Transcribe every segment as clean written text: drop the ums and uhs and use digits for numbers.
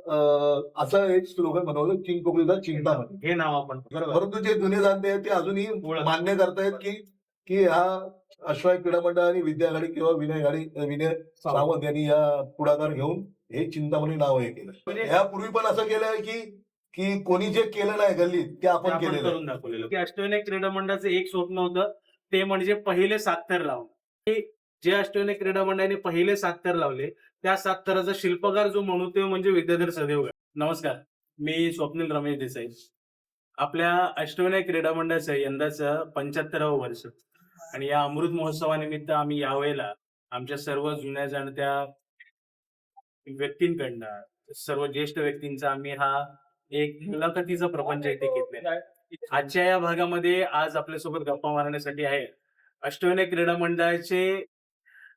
असं एक स्लोगन बनवलं, चिंचपोकळीचा चिंतामणी. हे नाव आपण बरोबर परंतु जे जुने जाणते आहेत ते अजूनही ओळख. मान्य करतायत की की हा अश्वाय क्रीडा मंडळ आणि विद्यागाडी किंवा विनय सावंत यांनी या पुढाकार घेऊन हे चिंतामणी नाव हे केलं. म्हणजे यापूर्वी पण असं केलंय की की कोणी जे केलं नाही गल्लीत ते ते आपण आपण केलेलं आहे. करून दाखवलेलं की अष्टविनायक क्रीडा मंडळाचं एक स्वप्न होतं ते म्हणजे पहिले 7 थर लावणं. हे जे अष्टविनायक क्रीडा मंडळाने पहिले 7 थर लावले त्या 7 थराचा शिल्पकार जो म्हणू ते म्हणजे विद्याधर सदैव. नमस्कार, मी स्वप्नील रमेश देसाई. आपल्या अष्टविनायक क्रीडा मंडळाचं यंदाचं 75वं वर्ष आणि या अमृत महोत्सवानिमित्त आम्ही यावेळेला आमच्या सर्व जुन्या जाणत्या व्यक्तींकडनं, सर्व ज्येष्ठ व्यक्तींचा आम्ही हा एक मुलाखतीचा प्रपंच इथे घेतलेला आहे. आजच्या या भागामध्ये आज आपल्यासोबत गप्पा मारण्यासाठी आहे अष्टविनायक क्रीडा मंडळाचे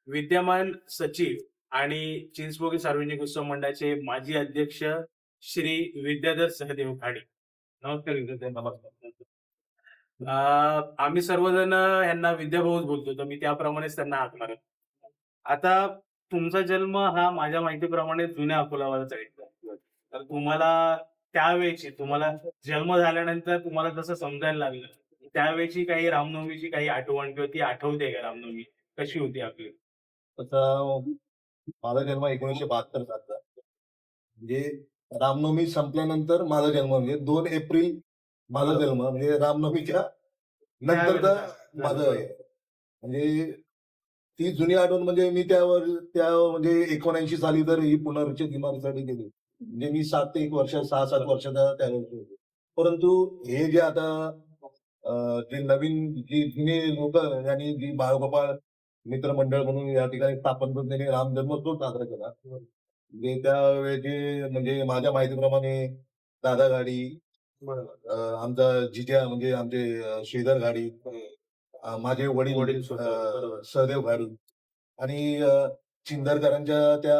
विद्यमान सचिव आणि चिंचपोकळी सार्वजनिक उत्सव मंडळाचे माजी अध्यक्ष श्री विद्याधर सहदेव खाडे. नमस्कार विद्याधर. नमस्कार. आम्ही सर्वजण यांना विद्याभाऊच बोलतो, तर मी त्याप्रमाणेच त्यांना हाक मारत. आता तुमचा जन्म हा माझ्या माहितीप्रमाणे जुन्या अकोलावरच आहे. तर तुम्हाला त्यावेळची तुम्हाला जन्म झाल्यानंतर तुम्हाला जसं समजायला लागलं त्यावेळची काही रामनवमीची काही आठवण किंवा ती आठवते का रामनवमी कशी होती आपली? तसा माझा जन्म 1972 सालचा. म्हणजे रामनवमी संपल्यानंतर माझा जन्म, म्हणजे 2 एप्रिल माझा जन्म, म्हणजे रामनवमीच्या नंतरचा माझं आहे. म्हणजे ती जुनी आठवण म्हणजे मी त्या म्हणजे 79 साली तर ही पुनर्रचित इमारतीसाठी गेली. म्हणजे मी 7 ते 1 वर्ष 6-7 वर्षाचा त्यावेळेस होतो. परंतु हे जे आता जे नवीन जी जुने लोक यांनी जी बाळगोपाळ मित्र मंडळ म्हणून या ठिकाणी स्थापन करून त्यांनी राम जन्मोत्सव साजरा केला. म्हणजे त्यावेळेचे म्हणजे माझ्या माहितीप्रमाणे दादा गाडी, आमचा जिजा म्हणजे आमचे श्रीधर गाडी, माझे वडील सहदेव गाडी आणि चिंदरकरांच्या त्या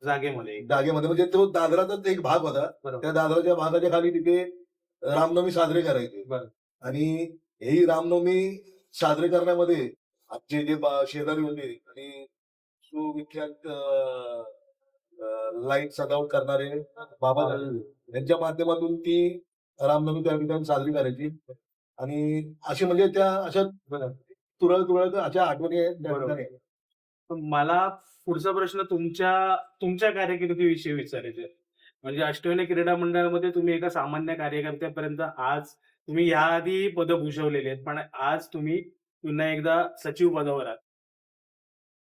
जागेमध्ये म्हणजे तो दादराचाच एक भाग होता. त्या दादराच्या भागाच्या खाली तिथे रामनवमी साजरे करायचे. आणि ही रामनवमी साजरे करण्यामध्ये आमचे जे शेजारी होते आणि सुविख्यात लाईट सजावट करणारे बाबा यांच्या माध्यमातून ती रामनवमी त्या ठिकाणी साजरी करायची. आणि अशी म्हणजे त्या अशा तुरळक अशा आठवणी आहेत त्या ठिकाणी. मला पुढचा प्रश्न तुमच्या कारकिर्दीविषयी विचारायचे. म्हणजे अष्टविनायक क्रीडा मंडळामध्ये तुम्ही एका सामान्य कार्यकर्त्यापर्यंत आज तुम्ही याआधी पद भूषवलेली आहेत, पण आज तुम्ही पुन्हा एकदा सचिव पदावर आहात.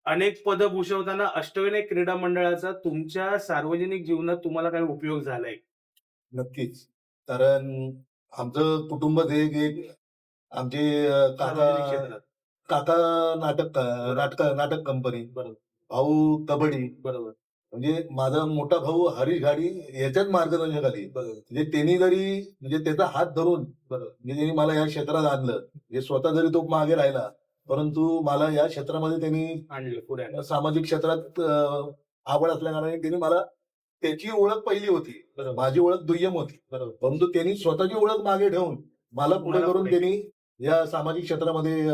अनेक पद भूषवताना अष्टविनायक क्रीडा मंडळाचा तुमच्या सार्वजनिक जीवनात तुम्हाला काही उपयोग झालाय? नक्कीच. कारण आमचं कुटुंबच एक आमचे सार्वजनिक क्षेत्रात. काका नाटक कंपनी, भाऊ कबड्डी, बरोबर. म्हणजे माझा मोठा भाऊ हरीश घाडी याच्याच मार्गदर्शनाखाली, म्हणजे त्यांनी जरी म्हणजे त्याचा हात धरून म्हणजे त्यांनी मला या क्षेत्रात आणलं. म्हणजे स्वतः जरी तो मागे राहिला परंतु मला या क्षेत्रामध्ये त्यांनी आणलं पुढे. सामाजिक क्षेत्रात आवड असल्या कारणाने त्यांनी मला, त्याची ओळख पहिली होती, माझी ओळख दुय्यम होती. परंतु त्यांनी स्वतःची ओळख मागे ठेवून मला पुढे करून त्यांनी या सामाजिक क्षेत्रामध्ये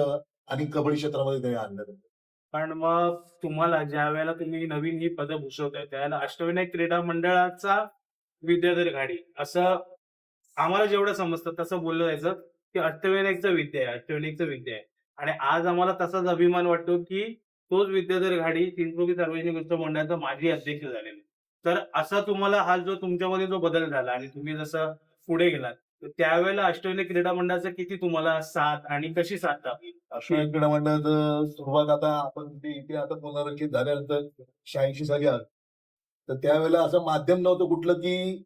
आणि कबड्डी क्षेत्रामध्ये त्यांनी आणलं. पण मग तुम्हाला ज्या वेळेला तुम्ही नवीन ही पदं भूषवताय त्यावेळेला अष्टविनायक क्रीडा मंडळाचा विद्याधर घाडी असं आम्हाला जेवढं समजतं तसं बोललं जायचं की अष्टविनायकचा विद्या आहे, अष्टविनायकचा विद्या आहे. आणि आज आम्हाला तसाच अभिमान वाटतो की तोच विद्याधर घाडी चिंचपोकळी सार्वजनिक उत्सव मंडळाचा माजी अध्यक्ष झालेले. तर असा तुम्हाला हा जो तुमच्यामध्ये जो बदल झाला आणि तुम्ही जसं पुढे गेलात तर त्यावेळेला अष्टविनायक क्रीडा मंडळाचा किती तुम्हाला साथ आणि कशी साथ लाभली? अष्टविनायक क्रीडा मंडळाचं सुरुवात आता आपण ते इथे आता पुनर्रचित झाल्यानंतर 86 साली आलं. तर त्यावेळेला असं माध्यम नव्हतं कुठलं की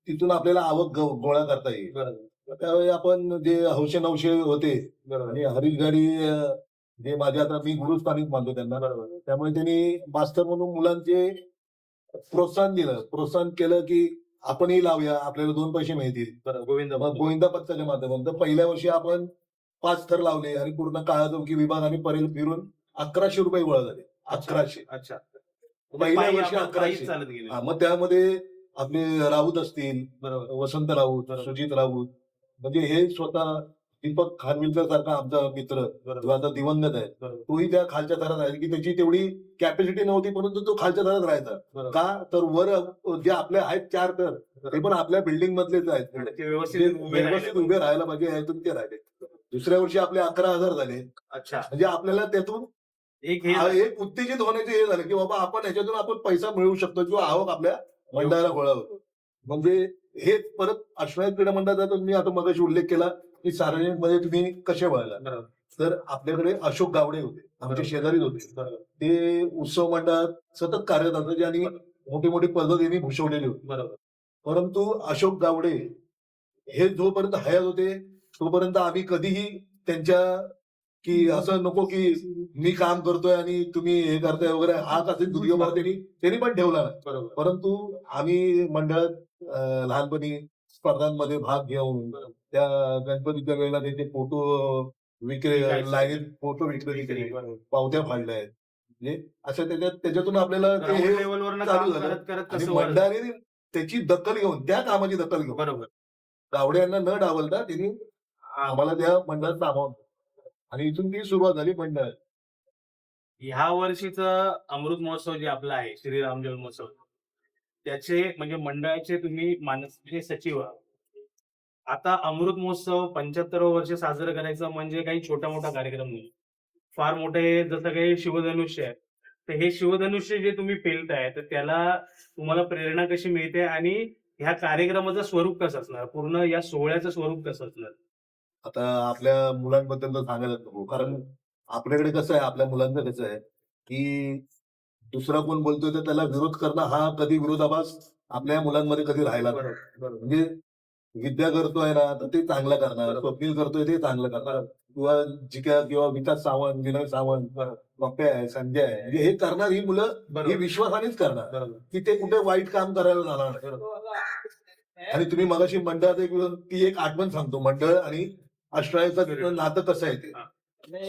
तिथून आपल्याला आवक गोळा करता येईल. त्यावेळी आपण जे हौशे नवशे होते आणि हरीश गाडी जे माझे आता मी गुरुस्थानिक मानतो त्यांना, त्यामुळे त्यांनी मास्टर म्हणून मुलांचे प्रोत्साहन केलं की आपणही लावूया, आपल्याला 2 पैसे मिळतील. गोविंदा पथकाच्या माध्यमातून पहिल्या वर्षी आपण 5 थर लावले आणि पूर्ण काळा चौकी विभाग आणि परेल फिरून 1100 रुपये गोळा झाले. 1100. अच्छा. पहिल्या वर्षी 1100. मग त्यामध्ये आपले राऊत असतील, वसंत राऊत, सुजित राऊत, म्हणजे हे स्वतः दीपक खानविलकर सारखा आमचा मित्र जो आता दिवंगत आहे, तोही त्या खालच्या थरात आहे की त्याची तेवढी कॅपॅसिटी नव्हती, परंतु तो खालच्या थरात राहायचा. का तर वर जे आपले आहेत 4 थर ते पण आपल्या बिल्डिंग मधलेच आहेत. ते ते व्यवस्थित उभे राहायला पाहिजे यातून ते राहिले. दुसऱ्या वर्षी आपले 11,000 झाले. अच्छा, म्हणजे आपल्याला त्यातून एक हे एक उत्तेजित होण्याचे हे झालं की बाबा आपण ह्याच्यातून आपण पैसा मिळवू शकतो किंवा आवक आपल्या मंडळाला गोळा होतो. म्हणजे हे परत अश्वमेध क्रीडा मंडळाचा मी आता मगाशी उल्लेख केला की सार्वजनिक मध्ये तुम्ही कसे वळला. बरोबर. तर आपल्याकडे अशोक गावडे होते, आमचे शेजारीच होते. ते उत्सव मंडळात सतत कार्यरत होते, ज्यांनी मोठी मोठी पदं त्यांनी भूषवलेली होती. बरोबर. परंतु अशोक गावडे हे जोपर्यंत हयात होते तोपर्यंत आम्ही कधीही त्यांच्या की असं नको की मी काम करतोय आणि तुम्ही हे करताय वगैरे हा कसे दुर्योभाव त्यांनी पण ठेवला नाही. बरोबर. परंतु आम्ही मंडळात लहानपणी स्पर्धांमध्ये भाग घेऊन त्या गणपतीच्या वेळेला त्याचे फोटो विक्री लाईनीत फोटो विक्री केली, पावत्या फाडल्या आहेत. म्हणजे असं त्याच्यातून आपल्याला ते ग्राउंड हे लेवलवर चालू काम झालं. करत करत आणि कसं वर- मंडळाने त्याची दखल घेऊन त्या कामाची दखल घेऊन बरोबर. गावड्यांना न डावलता त्यांनी आम्हाला त्या मंडळात सामावून आणि इथून ती सुरुवात झाली मंडळ. ह्या वर्षीचा अमृत महोत्सव जे आपला आहे श्रीराम जन्मोत्सव, त्याचे म्हणजे मंडळाचे तुम्ही म्हणजे सचिव आहात. आता अमृत महोत्सव 75 वर्ष साजरं करायचं म्हणजे काही छोटा मोठा कार्यक्रम नाही. फार मोठे जसं काही शिवधनुष्य आहे, तर हे शिवधनुष्य जे तुम्ही पेलताय तर त्याला तुम्हाला प्रेरणा कशी मिळते आणि ह्या कार्यक्रमाचं स्वरूप कसं असणार, पूर्ण या सोहळ्याचं स्वरूप कसं असणार? आता आपल्या मुलांबद्दल तर सांगायला नको, कारण आपल्याकडे कसं आहे, आपल्या मुलांचं कसं आहे की दुसरा कोण बोलतोय तर त्याला विरोध करणं हा कधी विरोधाभास आपल्या मुलांमध्ये कधी राहिला नाही. म्हणजे विद्या करतोय ना तर ते चांगलं करणार, स्वप्नील करतोय ते चांगलं करणार, किंवा जिका किंवा विकास सावंत, विनय सावंत, पप्प्या आहे, संजय आहे, म्हणजे हे करणार ही मुलं ही विश्वासानेच करणार की ते कुठे वाईट काम करायला जाणार नाही. आणि तुम्ही मगाशी मंडळात ती एक आठवण सांगतो, मंडळ आणि अष्टविनायकाचं नातं कसं आहे ते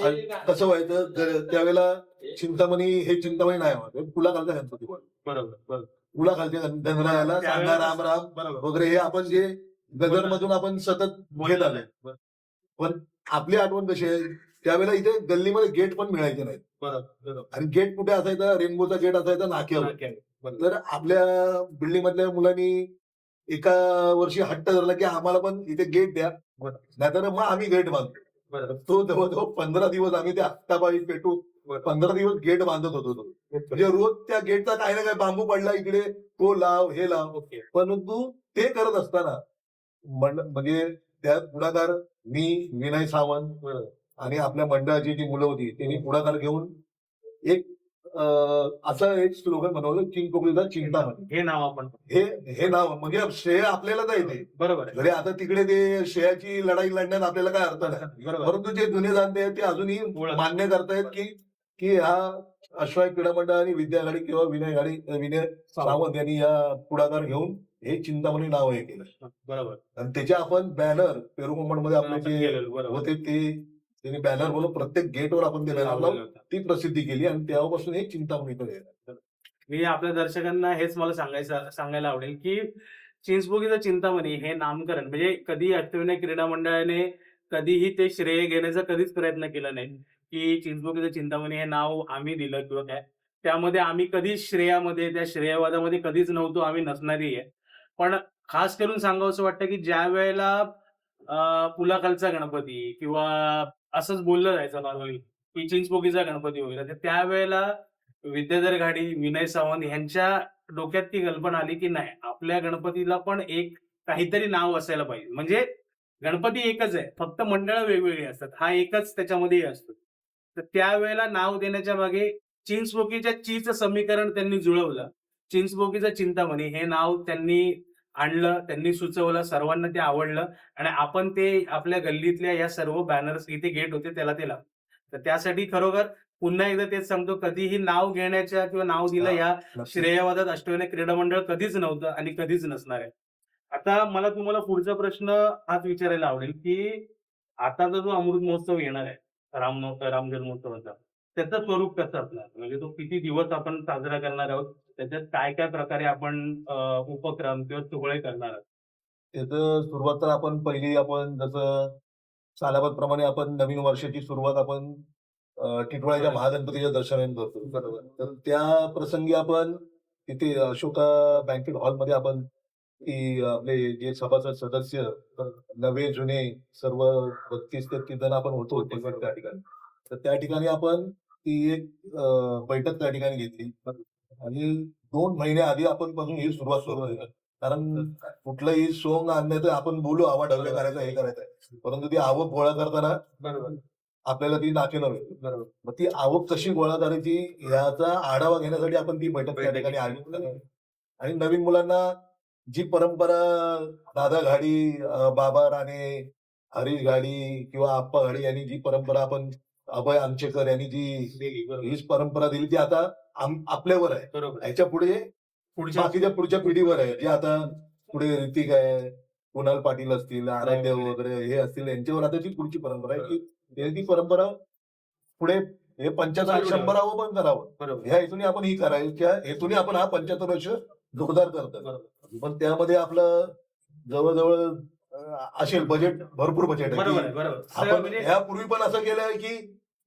आणि कसं व्हायचं. त्यावेळेला चिंतामणी हे चिंतामणी नाही व्हायचं, पुलाखालचा गणपती बरोबर. पुलाखालच्या गणरायाला सांगा राम राम वगैरे हे आपण जे गजर मधून आपण सतत घेत आलोय. पण आपली आठवण कशी आहे, त्यावेळेला इथे गल्लीमध्ये गेट पण मिळायचे नाही. आणि गेट कुठे असायचा, रेनबोचा गेट असायचा नाक्यावर. तर आपल्या बिल्डिंग मधल्या मुलांनी एका वर्षी हट्ट धरला की आम्हाला पण इथे गेट द्या, नाहीतर मग आम्ही गेट बांधतो. तो जवळजवळ 15 दिवस आम्ही त्या हत्ताबाई पेटून 15 दिवस गेट बांधत होतो. म्हणजे रोज त्या गेटचा काही ना काही बांबू पडला इकडे, तो लाव हे लाव. परंतु ते करत असताना म्हणजे त्यात पुढाकार मी, विनय सावंत आणि आपल्या मंडळाची जी मुलं होती त्यांनी पुढाकार घेऊन एक असं एक स्लोगन बनवलं, चिंचपोकळीचा चिंतामणी. हे नाव आपण हे नाव म्हणजे श्रेय आपल्याला जायचंय. बरोबर जरी आता तिकडे ते श्रेयाची लढाई लढण्यात आपल्याला काय अर्थ नाही, परंतु जे जुने जाणते आहेत ते अजूनही मान्य करतायत की हा अश्वाय क्रीडा मंडळ आणि विद्या आघाडी किंवा विनय सावंत यांनी या पुढाकार घेऊन हे चिंतामणी नाव हे केलं. बरोबर. आणि त्याचे आपण बॅनर पेरुकोंबड मध्ये आपले जे होते ते त्यांनी बॅनर बनवून प्रत्येक गेटवर आपण ते बॅनर लावून ती प्रसिद्धी केली आणि तेव्हापासून हे चिंतामणीकडे. मी आपल्या दर्शकांना हेच मला सांगायला आवडेल की चिंचपोकीचं चिंतामणी हे नामकरण म्हणजे कधी अष्टविनायक क्रीडा मंडळाने कधीही ते श्रेय घेण्याचा कधीच प्रयत्न केला नाही की चिंचपोकीचं चिंतामणी हे नाव आम्ही दिलं किंवा काय. त्यामध्ये आम्ही कधीच श्रेयामध्ये त्या श्रेयवादामध्ये कधीच नव्हतो, आम्ही नसणारही आहे. पण खास करून सांगावंसं वाटतं की ज्या वेळेला पुलाखालचा गणपती किंवा असंच बोललं जायचं नॉर्मली की चिंचपोकीचा गणपती वगैरे, तर त्यावेळेला विद्याधर घाडी, विनय सावंत यांच्या डोक्यात ती कल्पना आली की नाही, आपल्या गणपतीला पण एक काहीतरी नाव असायला पाहिजे. म्हणजे गणपती एकच आहे, फक्त मंडळं वेगवेगळी असतात, हा एकच त्याच्यामध्ये असतो. तर त्यावेळेला नाव देण्याच्या मागे चिंचपोकीच्या चीचं समीकरण त्यांनी जुळवलं. चिंचपोकीचं चिंतामणी हे नाव त्यांनी आणलं, त्यांनी सुचवलं, सर्वांना ते आवडलं आणि आपण ते आपल्या गल्लीतल्या या सर्व बॅनर्स इथे गेट होते त्याला ते लावलं. तर त्यासाठी खरोखर पुन्हा एकदा तेच सांगतो, कधीही नाव घेण्याच्या किंवा नाव दिलं या श्रेयवादात अष्टविनायक क्रीडा मंडळ कधीच नव्हतं आणि कधीच नसणार आहे. आता मला तुम्हाला पुढचा प्रश्न हाच विचारायला आवडेल की आताचा जो अमृत महोत्सव येणार आहे राम जन्मोत्सवाचा, त्याचं स्वरूप कसं असणार, म्हणजे तो किती दिवस आपण साजरा करणार आहोत, त्याच्यात काय काय प्रकारे आपण उपक्रम किंवा सोहळे करणार आहोत? त्याचं सुरुवात तर आपण पहिली आपण जसं सालाबादप्रमाणे आपण नवीन वर्षाची सुरुवात आपण टिटवाळ्याच्या बरोबर. महागणपतीच्या दर्शनाने करतो. बरोबर. तर त्या प्रसंगी आपण तिथे अशोका बँकेट हॉलमध्ये आपण की आपले जे सभासद सदस्य नवे जुने सर्व 32-33 जण आपण होतो त्या ठिकाणी. तर त्या ठिकाणी आपण ती एक बैठक त्या ठिकाणी घेतली आणि 2 महिने आधी आपण पासून ही सुरुवात सुरू आहे. कारण कुठलंही सोंग आणण्याचं आपण बोलू आवाढव्य करायचं हे करायचं परंतु ती आवक गोळा करताना बरोबर. आपल्याला ती नाकेनव येते. बरोबर. मग ती आवक कशी गोळा करायची याचा आढावा घेण्यासाठी आपण ती बैठक त्या ठिकाणी आली आणि नवीन मुलांना जी परंपरा दादा घाडी, बाबा राणे, हरीश घाडी किंवा आप्पा घाडी यांनी जी परंपरा आपण अभय आमचेकर यांनी जी हीच परंपरा दिली ती आता आपल्यावर आहे. बरोबर. ह्याच्या पुढे पुढच्या बाकीच्या पुढच्या पिढीवर आहे. जे आता पुढे ऋतिक आहे, कुणाल पाटील असतील, आराध्य वगैरे हे असतील यांच्यावर आता ती पुढची परंपरा आहे की ते ती परंपरा पुढे हे 75 100 पण करावं. बरोबर. ह्या हेतूने आपण ही करायची त्या हेतूने आपण हा 75 वर्ष जोरदार करतो. बरोबर. पण त्यामध्ये आपलं जवळ-जवळ असेल बजेट भरपूर बजेट आहे. बरोबर की आहे. बरोबर. आपण म्हणजे ह्यापूर्वी पण असं केलंय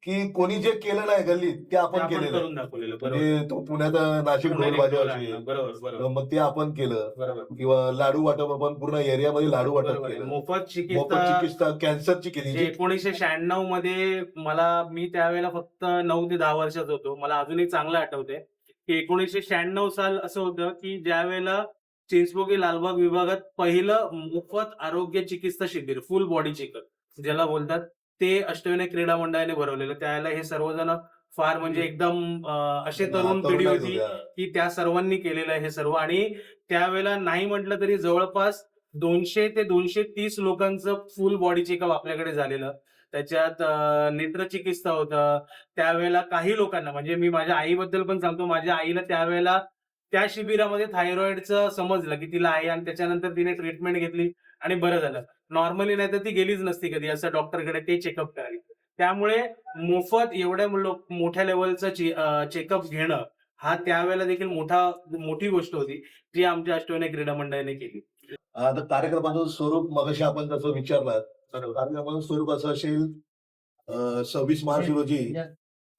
की कोणी जे केलं नाही गल्लीत ते ते आपण आपण केलेलं आहे. करून दाखवलेलं. बरोबर. म्हणजे तो पुण्याचा नाशिक ढोल बाजा असेल बरोबर. तर बरोबर. मग ते आपण केलं बरोबर. किंवा लाडू वाटप आपण पूर्ण एरियामध्ये लाडू वाटप बरोबर आहे. केलं. मोफत मोफत चिकित्सा चिकित्सा कॅन्सरची केली. जे 1996 मध्ये मी त्यावेळेला फक्त 9 ते 10 वर्षाचा होतो. मला अजूनही चांगलं आठवतंय, की 1996 साल असं होतं, की ज्यावेळेला चिंचपोकळी लालबाग विभागात पहिलं मोफत आरोग्य चिकित्सा शिबिर, फुल बॉडी चेकअप ज्याला बोलतात, ते अष्टविनायक क्रीडा मंडळाने भरवलेलं. त्यावेळेला हे सर्वजण फार म्हणजे एकदम असे तरुण पिढी होती, की त्या सर्वांनी केलेलं आहे हे सर्व आणि त्यावेळेला नाही म्हटलं तरी जवळपास 200 ते 230 लोकांचं फुल बॉडी चेकअप आपल्याकडे झालेलं. त्याच्यात नेत्रचिकित्सा होतं. त्यावेळेला काही लोकांना म्हणजे मी माझ्या आईबद्दल पण सांगतो. माझ्या आईला त्यावेळेला त्या शिबिरामध्ये थायरॉइडचं समजलं, की तिला आहे आणि त्याच्यानंतर तिने ट्रीटमेंट घेतली आणि बरं झालं. नॉर्मली नाहीतर ती गेलीच नसती कधी असं डॉक्टरकडे ते चेकअप करायला. त्यामुळे मोफत एवढ्या मोठ्या लेव्हलचं चेकअप घेणं हा त्यावेळेला देखील मोठी गोष्ट होती, जी आमच्या अष्टविनायक क्रीडा मंडळाने केली. आता कार्यक्रमाचं स्वरूप मगाशी आपण जसं विचारलं बरोबर. कार्यक्रमाचं स्वरूप असं असेल 26 मार्च रोजी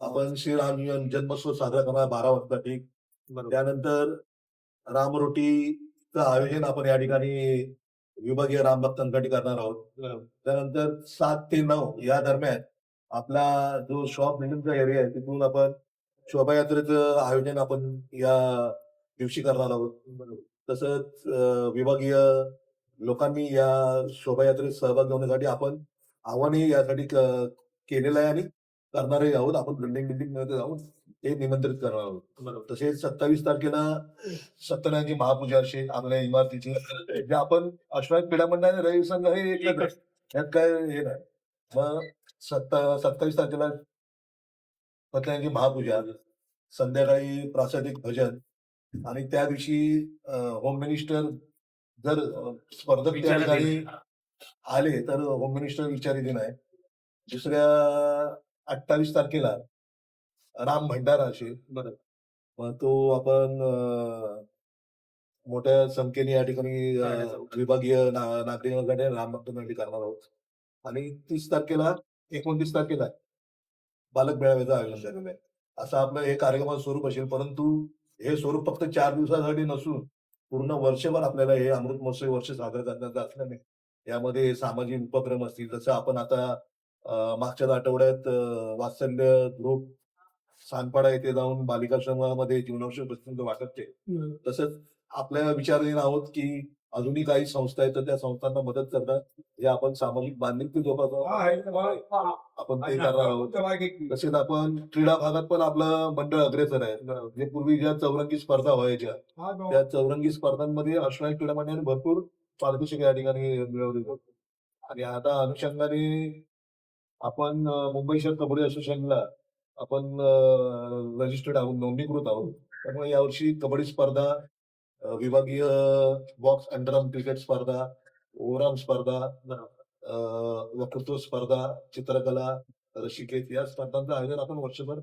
आपण श्रीराम जन्मोत्सव साजरा करणार 12 वाजता ठीक. बरोबर. त्यानंतर रामरोटीचं आयोजन आपण या ठिकाणी विभागीय रामभक्तांसाठी करणार आहोत. बरोबर. त्यानंतर 7 ते 9 या दरम्यान आपला जो शॉप बिल्डिंगचा एरिया आहे तिथून आपण शोभायात्रेचं आयोजन आपण या दिवशी करणार आहोत. तसंच विभागीय लोकांनी या शोभायात्रेत सहभाग घेण्यासाठी आपण आव्हानही यासाठी केलेलं आहे आणि करणारही आहोत. आपण बिल्डिंग मध्ये जाऊन ते निमंत्रित करणार आहोत. बरोबर. तसेच 27 तारखेला सत्यनारायणची महापूजा असेल आपल्या इमारतीची जे आपण अष्टविनायक क्रीडा मंडळ आणि रवी संघ हे एकच आहे. यात काय हे नाही. मग 27 तारखेला सत्यनारायणची महापूजा संध्याकाळी प्रासादिक भजन आणि त्या दिवशी होम मिनिस्टर जर स्पर्धक त्या ठिकाणी आले तर होम मिनिस्टर विचारी दिन आहे. दुसऱ्या 28 तारखेला राम भंडारा असेल. बरोबर. मग तो आपण मोठ्या संख्येने या ठिकाणी विभागीय नागरिकांकडे रामभक्तांसाठी करणार आहोत. आणि 30 तारखेला 29 तारखेला बालक मेळाव्याचं आयोजन झालेलं आहे. असं आपलं हे कार्यक्रमाचं स्वरूप असेल परंतु हे स्वरूप फक्त 4 दिवसासाठी नसून पूर्ण वर्षभर आपल्याला हे अमृत महोत्सवी वर्ष साजरं करण्याचं असल्याने यामध्ये सामाजिक उपक्रम असतील जसं आपण आता मागच्याच आठवड्यात वात्सल्य ग्रुप सानपाडा येथे जाऊन बालिका समूहामध्ये जीवनावश्यक वस्तूंचं वाटप केलं. तसंच आपल्या विचारधीन आहोत की अजूनही काही संस्था आहेत तर त्या संस्थांना मदत करणं हे आपण सामाजिक बांधिलकी जोपासणं आपण ते करणार आहोत. तसेच आपण क्रीडा भागात पण आपलं मंडळ अग्रेसर आहे. म्हणजे पूर्वी ज्या चौरंगी स्पर्धा व्हायच्या त्या चौरंगी स्पर्धांमध्ये अष्टविनायक क्रीडा मंडळाने भरपूर पारितोषिक या ठिकाणी मिळवली होती. आणि आता अनुषंगाने आपण मुंबई शहर कबड्डी असोसिएशनला आपण रजिस्टर्ड आहोत, नोंदणीकृत आहोत. त्यामुळे यावर्षी कबड्डी स्पर्धा, विभागीय बॉक्स अंडरआर्म क्रिकेट स्पर्धा, ओव्हरआर्म स्पर्धा, वक्तृत्व स्पर्धा, चित्रकला, रस्सीखेच या स्पर्धांचं आयोजन आपण वर्षभर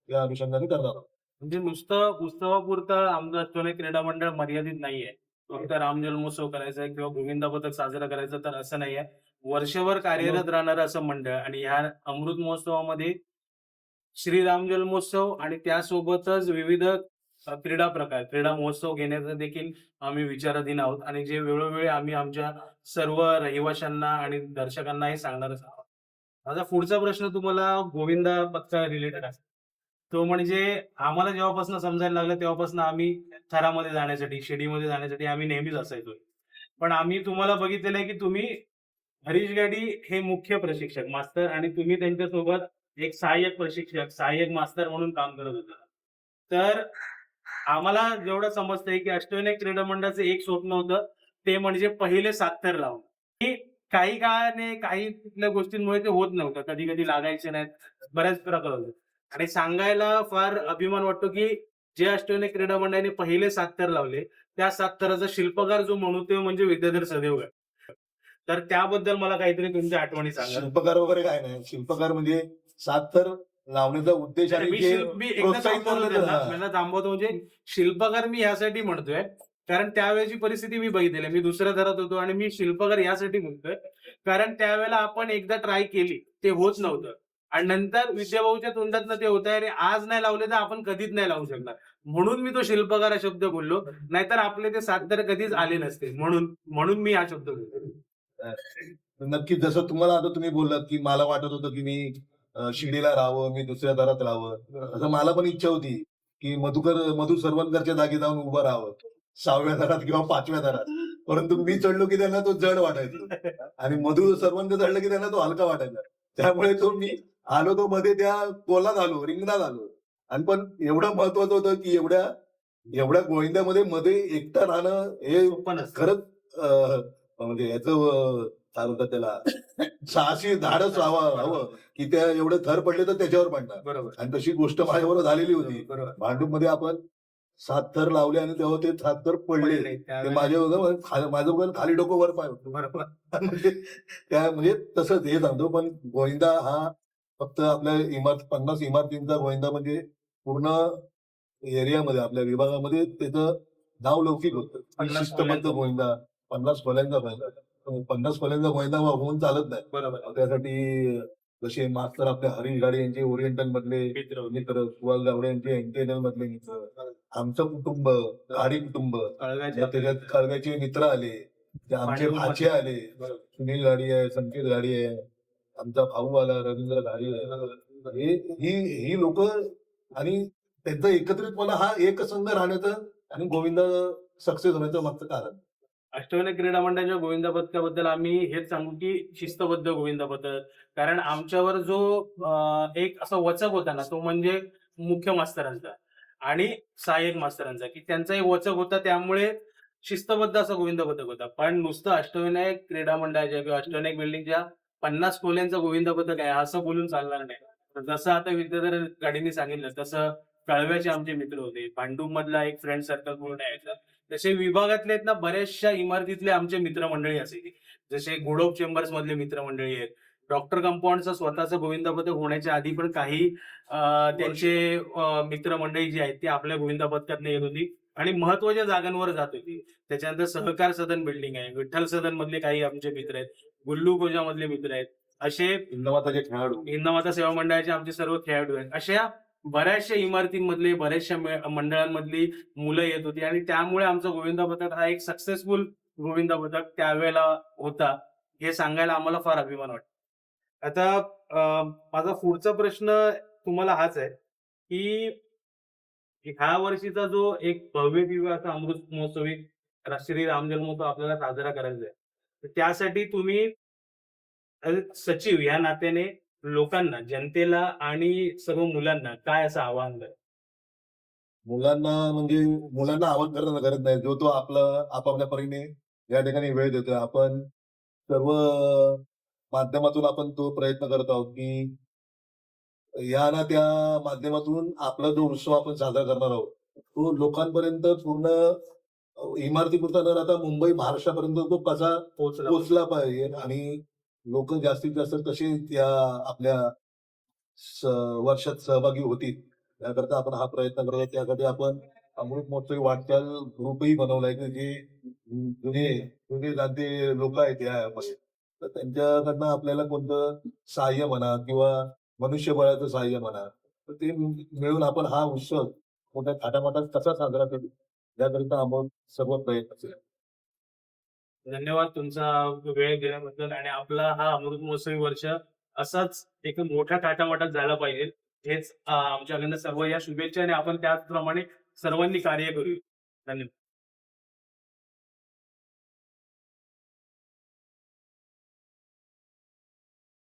या अनुषंगाने करणार आहोत. म्हणजे नुसतं उत्सवापुरतं आमचं अष्टविनायक क्रीडा मंडळ मर्यादित नाहीये. फक्त राम जन्मोत्सव करायचा आहे किंवा गोविंदा पथक साजरा करायचं तर असं नाहीये. वर्षभर कार्यरत राहणारं असं मंडळ आणि ह्या अमृत महोत्सवामध्ये श्रीराम जन्मोत्सव आणि त्यासोबतच विविध क्रीडा प्रकार, क्रीडा महोत्सव घेण्याचा देखील आम्ही विचाराधीन आहोत आणि जे वेळोवेळी आम्ही आमच्या सर्व रहिवाशांना आणि दर्शकांना हे सांगणारच आहोत. माझा पुढचा प्रश्न तुम्हाला गोविंदा पथका रिलेटेड आहे. तो म्हणजे आम्हाला जेव्हापासून समजायला लागलं तेव्हापासून आम्ही थरामध्ये जाण्यासाठी, शिडीमध्ये जाण्यासाठी आम्ही नेहमीच असायचो. पण आम्ही तुम्हाला बघितलेलं आहे की तुम्ही हरीश गाडी हे मुख्य प्रशिक्षक मास्तर आणि तुम्ही त्यांच्यासोबत एक सहाय्यक प्रशिक्षक, सहाय्यक मास्तर म्हणून काम करत होता. तर आम्हाला जेवढं समजतंय की अष्टविनायक क्रीडा मंडळाचं एक स्वप्न होतं, ते म्हणजे पहिले 7 थर लावणं. की काही काळाने काही कुठल्या गोष्टींमुळे ते होत नव्हतं. कधी-कधी लागायचे नाहीत. बऱ्याच प्रकार होते. आणि सांगायला फार अभिमान वाटतो की जे अष्टविनायक क्रीडा मंडळाने पहिले 7 थर लावले, त्या 7 थराचा शिल्पकार जो म्हणू ते म्हणजे विद्याधर सदेवगड. तर त्याबद्दल मला काहीतरी तुमच्या आठवणी सांगा. शिल्पकार वगैरे काय नाही. शिल्पकार म्हणजे 7 थर लावण्याचा उद्देश आणि मी जे मी एकदा प्रोत्साहित थांबवतो करण्याचं त्यांना. हां. मला थांबवतो म्हणजे शिल्पकार मी यासाठी म्हणतोय, कारण त्यावेळेची परिस्थिती मी बघितलेली आहे. मी दुसऱ्या थरात होतो आणि मी शिल्पकार यासाठी म्हणतोय, कारण त्यावेळेला आपण एकदा ट्राय केली, ते होत नव्हतं. आणि नंतर विद्याभाऊच्या तोंडातनं ते होतंय आणि आज नाही लावले तर आपण कधीच नाही लावू शकणार. म्हणून मी तो शिल्पकार हा शब्द बोललो. नाहीतर आपले ते 7 थर कधीच आले नसते. म्हणून म्हणून मी हा शब्द बोललो. नक्कीच जसं तुम्हाला आता तुम्ही बोललात, की मला वाटत होतं, की मी शिर्डीला राहावं, मी दुसऱ्या दारात राहावं. तसं मला पण इच्छा होती, की मधु सरवणकरच्या जागी जाऊन उभं राहावं. 6व्या दारात किंवा 5व्या दारात. परंतु मी चढलो, की त्यांना तो जड वाटायचा आणि मधु सरवणकर चढलं, की त्यांना तो हलका वाटायचा. त्यामुळे तो मी आलो तो मध्ये त्या गोलात आलो, रिंगणात आलो. आणि पण एवढं महत्वाचं होतं, की एवढ्या गोविंद्यामध्ये मध्ये एकटं राहणं हे सोपं नसतं. खरंच म्हणजे याचं काय म्हणतात त्याला साहसी धाडस हवं, की त्या एवढे थर पडले तर त्याच्यावर पडणार. बरोबर. आणि तशी गोष्ट माझ्याबरोबर झालेली होती. बरोबर. भांडूपमध्ये आपण 7 थर लावले आणि तेव्हा ते 7 थर पडले. ते त्यावेळेला- माझं बघून खाली डोकं वर पाय होतं. बरोबर. म्हणजे म्हणजे तसंच हे सांगतो, पण गोविंदा हा फक्त आपल्या 50 इमारतींचा गोविंदा म्हणजे पूर्ण एरियामध्ये आपल्या विभागामध्ये त्याचं नाव लौकिक होतं. 50 शिस्तबद्ध गोविंदा, 50 खोल्यांचा गोविंदा. 50 खोल्यांचा गोविंदा होऊन चालत नाही. बरोबर. त्यासाठी जसे मास्तर आपल्या हरीश गाडे यांचे ओरिएंटल मधले मित्र, सुहास गावडे यांचे एनटीएनएल मधले मित्र, आमचं कुटुंब, गाडी कुटुंब, कळव्याचे मग त्याच्यात कळव्याचे मित्र आले, ते आमचे भाचे आले, बरोबर. सुनील गाडी आहे, संकेत गाडी आहे, आमचा भाऊ आला, रवींद्र गाडी आहे. ही लोक आणि त्यांचा एकत्रितपणा हा एकसंघ राहण्याचं आणि गोविंदा सक्सेस होण्याचं मागचं कारण. अष्टविनायक क्रीडा मंडळाच्या गोविंदा पथकाबद्दल आम्ही हेच सांगू की शिस्तबद्ध गोविंदा पथक. कारण आमच्यावर जो एक असा वचक होता ना, तो म्हणजे मुख्य मास्तरांचा आणि सहाय्यक मास्तरांचा, की त्यांचा एक वचक होता. त्यामुळे शिस्तबद्ध असं गोविंदा पथक होता. पण नुसतं अष्टविनायक क्रीडा मंडळाच्या किंवा अष्टविनायक बिल्डिंगच्या 50 खोल्यांचं गोविंदा पथक आहे असं बोलून चालणार नाही. तर जसं आता विद्याधर गाडींनी सांगितलं तसं कळव्याचे आमचे मित्र होते, भांडूप मधला एक फ्रेंड सर्कल पूर्ण यायचा. तसे विभागातले आहेत ना, बऱ्याचशा इमारतीतले आमचे मित्रमंडळी असायची. जसे गोडोप चेंबर्स मधले मित्रमंडळी आहेत. डॉक्टर कंपाऊंडचं स्वतःचं गोविंदा पथक होण्याच्या आधी पण काही त्यांचे मित्रमंडळी जी आहेत ती आपल्या गोविंदा पथकातनं येत होती आणि महत्वाच्या जागांवर जात होती. त्याच्यानंतर सहकार सदन बिल्डिंग आहे, विठ्ठल सदन मधले काही आमचे मित्र आहेत, गुल्लू कोजा मधले मित्र आहेत. असे हिंदमाताचे खेळाडू, हिंदमाता सेवा मंडळाचे आमचे सर्व खेळाडू आहेत. अशा बऱ्याचशा इमारतींमधले, बऱ्याचशा मंडळांमधली मुलं येत होती आणि त्यामुळे आमचा गोविंदा पथक हा एक सक्सेसफुल गोविंदा पथक त्यावेळेला होता, हे सांगायला आम्हाला फार अभिमान वाटतो. आता माझा पुढचा प्रश्न तुम्हाला हाच आहे की ह्या वर्षीचा जो एक भव्य दिव्य असा अमृत महोत्सवी श्री राम जन्मोत्सव आपल्याला साजरा करायचा आहे, तर त्यासाठी तुम्ही सचिव या नात्याने लोकांना, जनतेला आणि सर्व मुलांना काय असं आवाहन द्याल? मुलांना आवाहन करणं गरज नाही. जो तो आपापल्या परीने या ठिकाणी वेळ देतोय. आपण सर्व माध्यमातून आपण तो प्रयत्न करत आहोत, की या ना त्या माध्यमातून आपला जो उत्सव आपण साजरा करणार आहोत, तो लोकांपर्यंत पूर्ण इमारतीपुरता न राहता मुंबई, महाराष्ट्रापर्यंत तो कसा पोहोचला पाहिजे आणि लोक जास्तीत जास्त कसे त्या आपल्या वर्षात सहभागी होतील याकरता आपण हा प्रयत्न करत आहोत. त्यासाठी आपण अमृत महोत्सवी वाटचाल ग्रुपही बनवलाय, की जे जुने जुने जाणते लोक आहेत यामध्ये तर त्यांच्याकडनं आपल्याला कोणतं सहाय्य म्हणा किंवा मनुष्यबळाचं सहाय्य म्हणा, तर ते मिळून आपण हा उत्सव मोठ्या थाटामाटात कसा साजरा करू याकरिता आम्ही सर्व प्रयत्नशील आहे. धन्यवाद तुमचा वेळ दिल्याबद्दल आणि आपला हा अमृत महोत्सवी वर्ष असाच एक मोठ्या थाटामाटात झाला पाहिजे. हेच आमच्याकडनं सर्व या शुभेच्छा आणि आपण त्याचप्रमाणे सर्वांनी कार्य करूया. धन्यवाद.